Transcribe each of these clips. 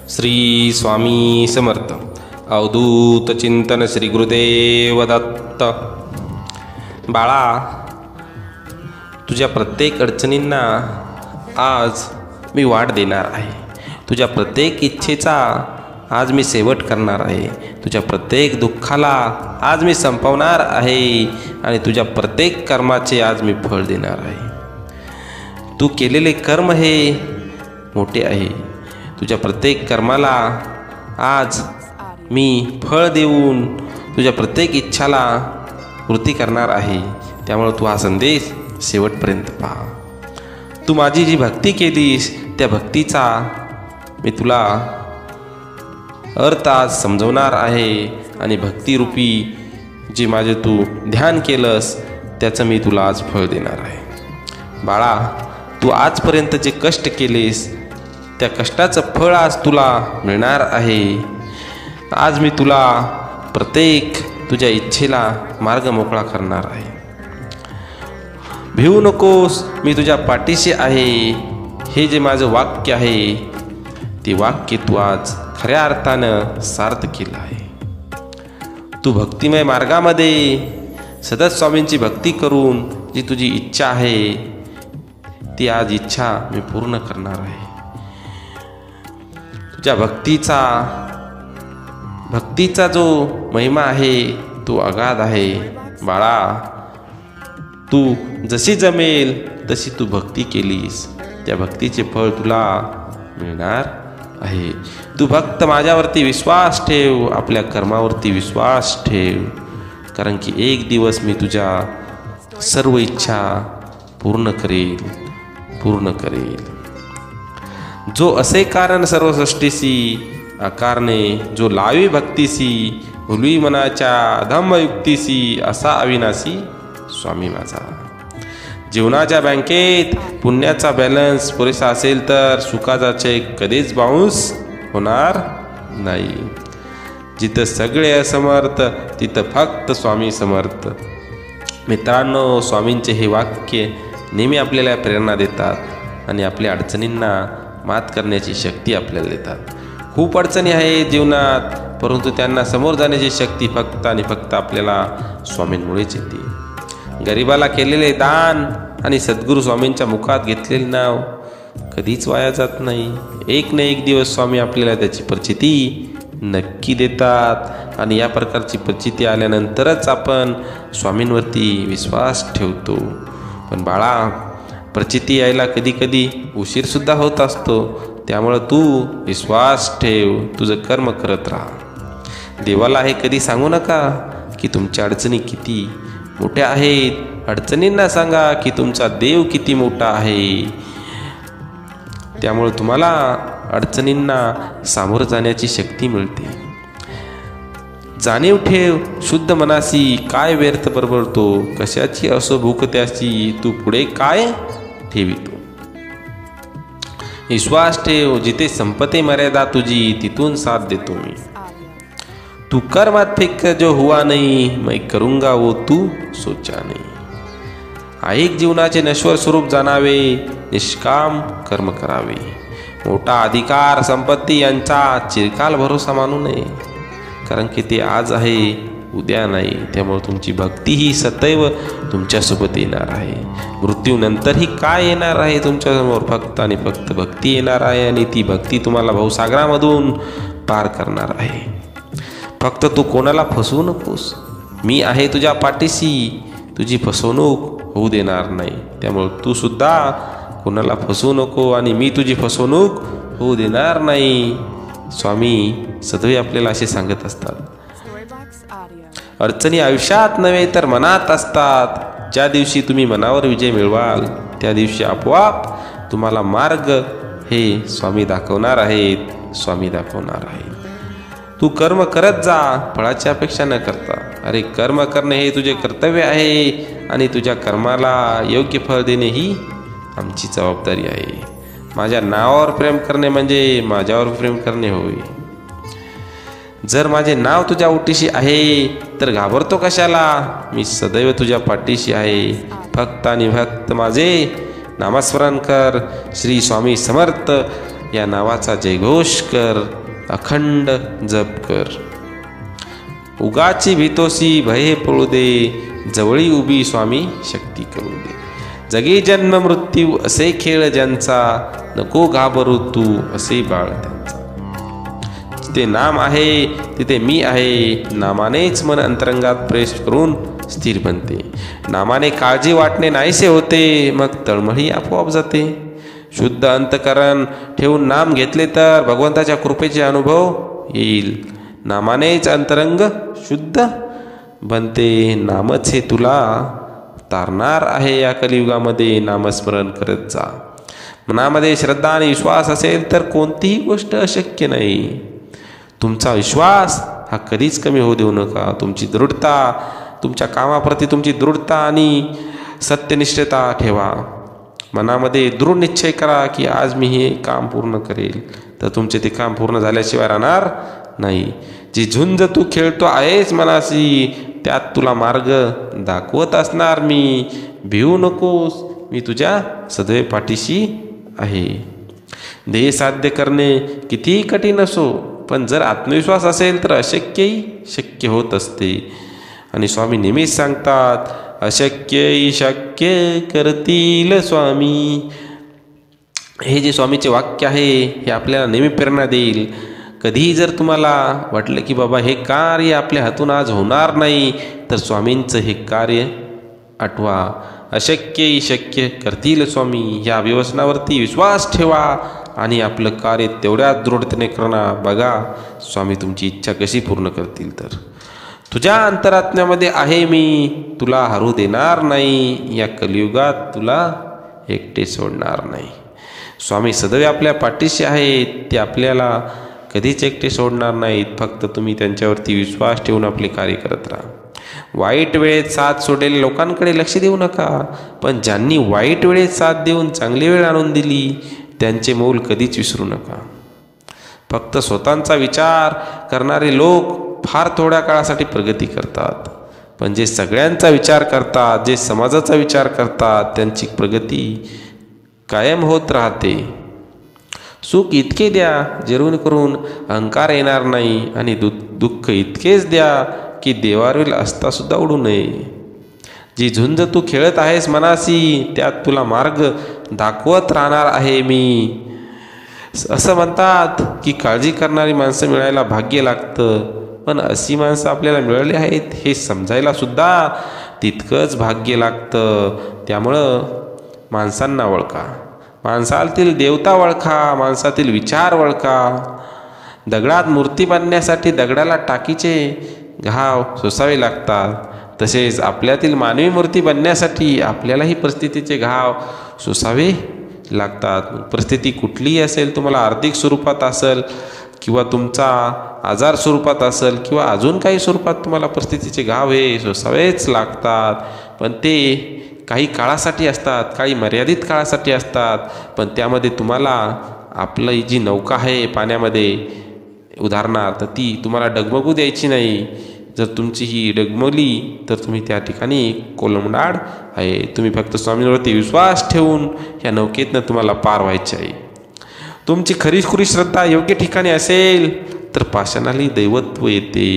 श्री स्वामी समर्थ. अवधूत चिंतन श्री गुरुदेव दत्त. बाळा, तुझ्या प्रत्येक अडचणींना आज मी वाट देणार आहे. तुझ्या प्रत्येक इच्छेचा आज मी शेवट करणार आहे. तुझ्या प्रत्येक दुःखाला आज मी संपवणार आहे आणि तुझ्या प्रत्येक कर्माचे आज मी फळ देणार आहे. तू केलेले कर्म हे मोठे आहे. तुझ्या प्रत्येक कर्माला आज मी फळ देऊन तुझ्या प्रत्येक इच्छाला पूर्ती करणार आहे. त्यामुळे तू हा संदेश शेवटपर्यंत पहा. तू माझी जी भक्ती केलीस त्या भक्तीचा मी तुला अर्थ आज समजवणार आहे आणि भक्तिरूपी जे माझे तू ध्यान केलंस त्याचं मी तुला आज फळ देणार आहे. बाळा, तू आजपर्यंत जे कष्ट केलेस त्या कष्टाचं फळ आज तुला मिळणार आहे. आज मी तुला प्रत्येक तुझ्या इच्छेला मार्ग मोकळा करणार आहे. भिवू नकोस, मी तुझ्या पाठीशी आहे. हे जे माझं वाक्य आहे ते वाक्य तू आज खऱ्या अर्थानं सार्थ केलं आहे. तू भक्तिमय मार्गामध्ये सतत स्वामींची भक्ती करून जी तुझी इच्छा आहे ती आज इच्छा मी पूर्ण करणार आहे. तुझ्या भक्तीचा जो महिमा आहे तो अगाध आहे. बाळा, तू जशी जमेल तशी तू भक्ती केलीस त्या भक्तीचे फळ तुला मिळणार आहे. तू फक्त माझ्यावरती विश्वास ठेव, आपल्या कर्मावरती विश्वास ठेव, कारण की एक दिवस मी तुझ्या सर्व इच्छा पूर्ण करेल. जो असे कारण सर्व सृष्टीसी आकारणे, जो लावी भक्तीसी भुलवी मनाच्या धम्मयुक्तीसी, असा अविनाशी स्वामी माझा. जीवनाच्या बँकेत पुण्याचा बॅलन्स पुरेसा असेल तर सुखाचा चेक कधीच बाउन्स होणार नाही. जिथं सगळे असमर्थ तिथं फक्त स्वामी समर्थ. मित्रांनो, स्वामींचे हे वाक्य नेहमी आपल्याला प्रेरणा देतात आणि आपल्या अडचणींना मात करण्याची शक्ती आपल्याला देतात. खूप अडचणी आहेत जीवनात, परंतु त्यांना समोर जाण्याची शक्ती फक्त आणि फक्त आपल्याला स्वामींमुळेच येते. गरिबाला केलेले दान आणि सद्गुरू स्वामींच्या मुखात घेतलेले नाव कधीच वाया जात नाही. एक ना एक दिवस स्वामी आपल्याला त्याची प्रचिती नक्की देतात आणि या प्रकारची प्रचिती आल्यानंतरच आपण स्वामींवरती विश्वास ठेवतो. पण बाळा, प्रचिती यायला कधी कधी उशीरसुद्धा होत असतो. त्यामुळं तू विश्वास ठेव, तुझं कर्म करत राहा. देवाला हे कधी सांगू नका की तुमच्या अडचणी किती मोठ्या आहेत. अडचणींना सांगा की तुमचा देव किती मोठा आहे. त्यामुळे तुम्हाला अडचणींना सामोरं जाण्याची शक्ती मिळते. जाणीव ठेव शुद्ध मनासी, काय व्यर्थ बरोबरतो, कशाची असो भूक त्याची, तू पुढे काय ठेवितो. विश्वास ठेव, जिथे संपते मर्यादा तुझी तिथून साथ देतो मी. तू कर मत फिक्र जो हुआ नहीं, मैं करूंगा वो तू सोचा नहीं. ऐक जीवनाचे नश्वर स्वरूप जाणावे, निष्काम कर्म करावे. मोठा अधिकार संपत्ती यांचा चिरकाल भरोसा मानू नये, कारण की ते आज आहे उद्या नाही. त्यामुळे तुमची भक्ती ही सदैव तुमच्यासोबत येणार आहे. मृत्यूनंतरही काय येणार आहे तुमच्यासमोर? फक्त आणि फक्त भक्ती येणार आहे आणि ती भक्ती तुम्हाला भवसागरामधून पार करणार आहे. फक्त तू कोणाला फसवू नकोस. मी आहे तुझ्या पाठीशी, तुझी फसवणूक होऊ देणार नाही. त्यामुळे तू सुद्धा कोणाला फसवू नको आणि मी तुझी फसवणूक होऊ देणार नाही. स्वामी सदैव आपल्याला असे सांगत असतात. अडचणी आयुष्यात नव्हे तर मनात असतात. ज्या दिवशी तुम्ही मनावर विजय मिळवाल त्या दिवशी आपोआप तुम्हाला मार्ग हे स्वामी दाखवणार आहेत. तू कर्म करत जा, फळाची अपेक्षा न करता. अरे, कर्म करणे हे तुझे कर्तव्य आहे आणि तुझ्या कर्माला योग्य फळ देणे ही आमची जबाबदारी आहे. माझ्या नावावर प्रेम करणे म्हणजे माझ्यावर प्रेम करणे होय. जर माझे नाव तुझ्या ओटीशी आहे तर घाबरतो कशाला? मी सदैव तुझ्या पाठीशी आहे. फक्त आणि फक्त माझे नामस्मरण कर. श्री स्वामी समर्थ. या नावाचा जयघोष कर, अखंड जप कर. उगाची भीतोसी भये पळू दे, जवळी उभी स्वामी शक्ती करू दे. जगी जन्म मृत्यू असे खेळ ज्यांचा, नको घाबरू तू असे बाळ त्यांचा. जिथे नाम आहे तिथे मी आहे, नामानेच मन अंतरंगात प्रवेश करून स्थिर बनते. नामाने काळजी वाटणे नाहीसे होते, मग तळमळी आपोआप जाते. शुद्ध अंतकरण ठेवून नाम घेतले तर भगवंताच्या कृपेचे अनुभव येईल. नामानेच अंतरंग शुद्ध बनते. नामच हे तुला तारणार आहे. या कलियुगामध्ये नामस्मरण करत जा. मनामध्ये श्रद्धा आणि विश्वास असेल तर कोणतीही गोष्ट अशक्य नाही. तुमचा विश्वास हा कधीच कमी होऊ देऊ नका. तुमची दृढता, तुमच्या कामाप्रती तुमची दृढता आणि सत्यनिष्ठता ठेवा. मनामध्ये दृढ निश्चय करा की आज मी हे काम पूर्ण करेल, तर तुमचे ते काम पूर्ण झाल्याशिवाय राहणार नाही. जी झुंज तू खेळतो आहेस मनाशी, त्यात तुला मार्ग दाखवत असणार मी. भिवू नकोस, मी तुझ्या सदैव पाठीशी आहे. ध्येय साध्य करणे कितीही कठीण असो, पण जर आत्मविश्वास असेल तर अशक्यही शक्य होत असते. आणि स्वामी नेहमीच सांगतात, अशक्यही शक्य करतील स्वामी. हे जे स्वामीचे वाक्य आहे हे आपल्याला नेहमी प्रेरणा देईल. कधीही जर तुम्हाला वाटलं की बाबा हे कार्य आपल्या हातून आज होणार नाही, तर स्वामींचं हे कार्य आठवा. अशक्यही शक्य करतील स्वामी. या व्यवसनावरती विश्वास ठेवा आणि आपलं कार्य तेवढ्या दृढतेने करणं बघा. स्वामी तुमची इच्छा कशी पूर्ण करतील. तर तुझ्या अंतरात्म्यामध्ये आहे मी, तुला हरू देणार नाही. या कलियुगात तुला एकटे सोडणार नाही. स्वामी सदैव आपल्या पाठीशी आहेत. ते आपल्याला कधीच एकटे सोडणार नाहीत. फक्त तुम्ही त्यांच्यावरती विश्वास ठेवून आपले कार्य करत राहा. वाईट वेळेत साथ सोडलेल्या लोकांकडे लक्ष देऊ नका, पण ज्यांनी वाईट वेळेत साथ देऊन चांगली वेळ आणून दिली त्यांचे मोल कधीच विसरू नका. फक्त स्वतःचा विचार करणारे लोक फार थोड्या काळासाठी प्रगती करतात, पण जे सगळ्यांचा विचार करतात, जे समाजाचा विचार करतात, त्यांची प्रगती कायम होत राहते. सुख इतके द्या जेणेकरून अहंकार येणार नाही, आणि दुःख इतकेच द्या की देवारील असता सुद्धा उडू नये. जी झुंज तू खेळत आहेस मनाशी, त्यात तुला मार्ग दाखवत राहणार आहे मी. असं म्हणतात की काळजी करणारी माणसं मिळायला भाग्य लागतं, पण अशी माणसं आपल्याला मिळाली आहेत हे समजायला सुद्धा तितकंच भाग्य लागतं. त्यामुळं माणसांना ओळखा, माणसातील देवता ओळखा, माणसातील विचार ओळखा. दगडात मूर्ती बांधण्यासाठी दगडाला टाकीचे घाव सोसावे लागतात, तसेच आपल्यातील मानवी मूर्ती बनण्यासाठी आपल्यालाही परिस्थितीचे घाव सोसावे लागतात. परिस्थिती कुठलीही असेल, तुम्हाला आर्थिक स्वरूपात असेल किंवा तुमचा आजार स्वरूपात असेल किंवा अजून काही स्वरूपात तुम्हाला परिस्थितीचे घाव हे सोसावेच लागतात. पण ते काही काळासाठी असतात, काही मर्यादित काळासाठी असतात. पण त्यामध्ये तुम्हाला आपली जी नौका आहे पाण्यामध्ये उदाहरणार्थ, ती तुम्हाला डगमगू द्यायची नाही. जर तुमची ही डगमगली तर तुम्ही त्या ठिकाणी कोलमडाड आहे. तुम्ही फक्त स्वामींवरती विश्वास ठेवून ह्या नौकेतनं तुम्हाला पार व्हायचे आहे. तुमची खरीखुरी श्रद्धा योग्य ठिकाणी असेल तर पाषाणालाही दैवत्व येते.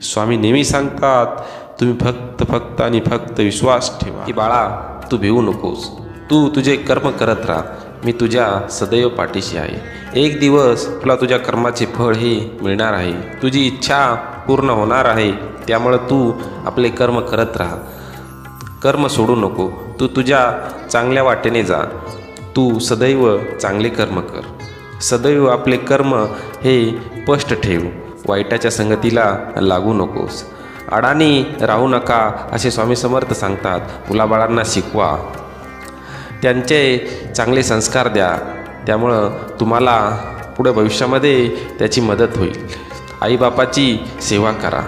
स्वामी नेहमी सांगतात, तुम्ही फक्त आणि फक्त विश्वास ठेवा. की बाळा, तू भिवू नकोस, तू तुझे कर्म करत राहा. मी तुझ्या सदैव पाठीशी आहे. एक दिवस तुला तुझ्या कर्माचे फळ हे मिळणार आहे. तुझी इच्छा पूर्ण होणार आहे. त्यामुळं तू आपले कर्म करत राहा. कर्म सोडू नको. तू तुझ्या चांगल्या वाटेने जा. तू सदैव चांगले कर्म कर. सदैव आपले कर्म हे स्पष्ट ठेव. वाईटाच्या संगतीला लागू नकोस. अडाणी राहू नका असे स्वामी समर्थ सांगतात. मुलाबाळांना शिकवा, त्यांचे चांगले संस्कार द्या. त्यामुळं तुम्हाला पुढे भविष्यामध्ये त्याची मदत होईल. आईबापाची सेवा करा.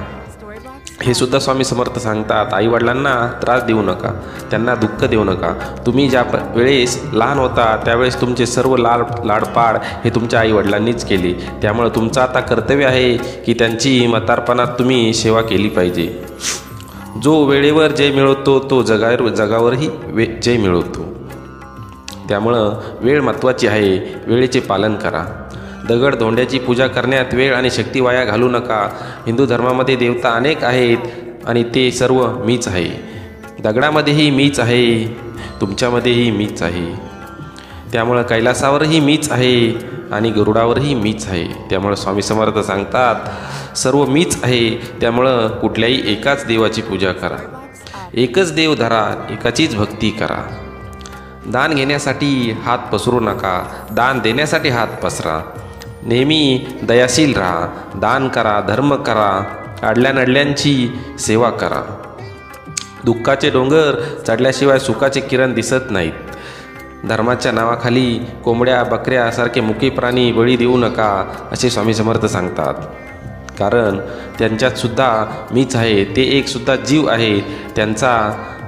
हे सुद्धा स्वामी समर्थ सांगतात. आईवडिलांना त्रास देऊ नका, त्यांना दुःख देऊ नका. तुम्ही ज्या वेळेस लहान होता त्यावेळेस तुमचे सर्व लाडपाड हे तुमच्या आईवडिलांनीच केले. त्यामुळे तुमचं आता कर्तव्य आहे की त्यांची म्हातारपणात तुम्ही सेवा केली पाहिजे. जो वेळेवर जय मिळवतो तो जगावरही जय मिळवतो. त्यामुळं वेळ महत्त्वाची आहे, वेळेचे पालन करा. दगड धोंड्याची पूजा करण्यात वेळ आणि शक्ती वाया घालू नका. हिंदू धर्मामध्ये देवता अनेक आहेत आणि ते सर्व मीच आहे. दगडामध्येही मीच आहे, तुमच्यामध्येही मीच आहे. त्यामुळं कैलासावरही मीच आहे आणि गरुडावरही मीच आहे. त्यामुळं स्वामी समर्थ सांगतात सर्व मीच आहे. त्यामुळं कुठल्याही एकाच देवाची पूजा करा, एकच देव धरा, एकाचीच भक्ती करा. दान घेण्यासाठी हात पसरू नका, दान देण्यासाठी हात पसरा. नेहमी दयाशील राहा, दान करा, धर्म करा, अडल्यानडल्यांची सेवा करा. दुःखाचे डोंगर चढल्याशिवाय सुखाचे किरण दिसत नाहीत. धर्माच्या नावाखाली कोंबड्या बकऱ्यासारखे मुकी प्राणी बळी देऊ नका असे स्वामी समर्थ सांगतात. कारण त्यांच्यातसुद्धा मीच आहे. ते एकसुद्धा जीव आहे. त्यांचा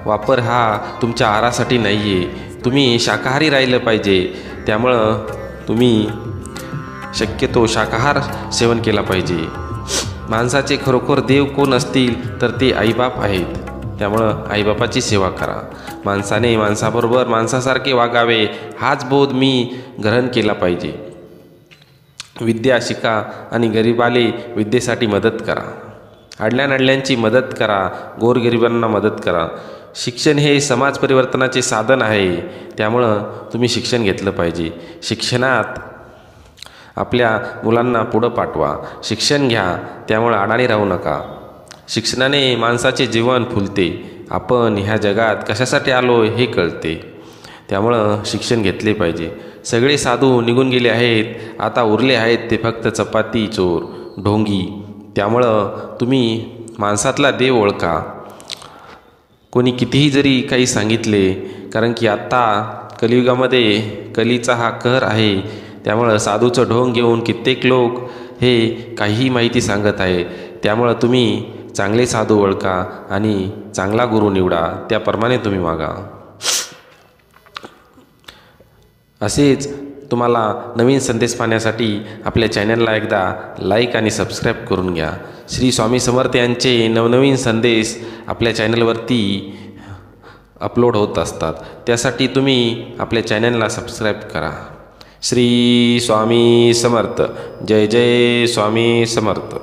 वापर हा तुमच्या आहारासाठी नाही आहे. तुम्ही शाकाहारी राहिलं पाहिजे. त्यामुळं तुम्ही शक्यतो शाकाहार सेवन केला पाहिजे. माणसाचे खरोखर देव कोण असतील तर ते आईबाप आहेत. त्यामुळं आईबापाची सेवा करा. माणसाने माणसाबरोबर माणसासारखे वागावे हाच बोध मी ग्रहण केला पाहिजे. विद्या शिका आणि गरिबाले विद्येसाठी मदत करा. अडल्यानडल्यांची मदत करा, गोरगरिबांना मदत करा. शिक्षण हे समाज परिवर्तनाचे साधन आहे. त्यामुळं तुम्ही शिक्षण घेतलं पाहिजे. शिक्षणात आपल्या मुलांना पुढं पाठवा. शिक्षण घ्या, त्यामुळं अडाणी राहू नका. शिक्षणाने माणसाचे जीवन फुलते. आपण ह्या जगात कशासाठी आलो हे कळते. त्यामुळं शिक्षण घेतले पाहिजे. सगळे साधू निघून गेले आहेत. आता उरले आहेत ते फक्त चपाती चोर, ढोंगी. त्यामुळं तुम्ही माणसातला देव ओळखा. कोणी कितीही जरी काही सांगितले, कारण की आत्ता कलियुगामध्ये कलीचा हा कहर आहे. त्यामुळं साधूचं ढोंग घेऊन कित्येक लोक हे काहीही माहिती सांगत आहे. त्यामुळं तुम्ही चांगले साधू ओळखा आणि चांगला गुरु निवडा, त्याप्रमाणे तुम्ही वागा. असेच तुम्हाला नवीन संदेश पाहण्यासाठी आपल्या चॅनलला एकदा लाईक आणि सबस्क्राईब करून घ्या. श्री स्वामी समर्थ यांचे नवनवीन संदेश आपल्या चॅनलवरती अपलोड होत असतात. त्यासाठी तुम्ही आपल्या चॅनलला सबस्क्राईब करा. श्री स्वामी समर्थ. जय जय स्वामी समर्थ.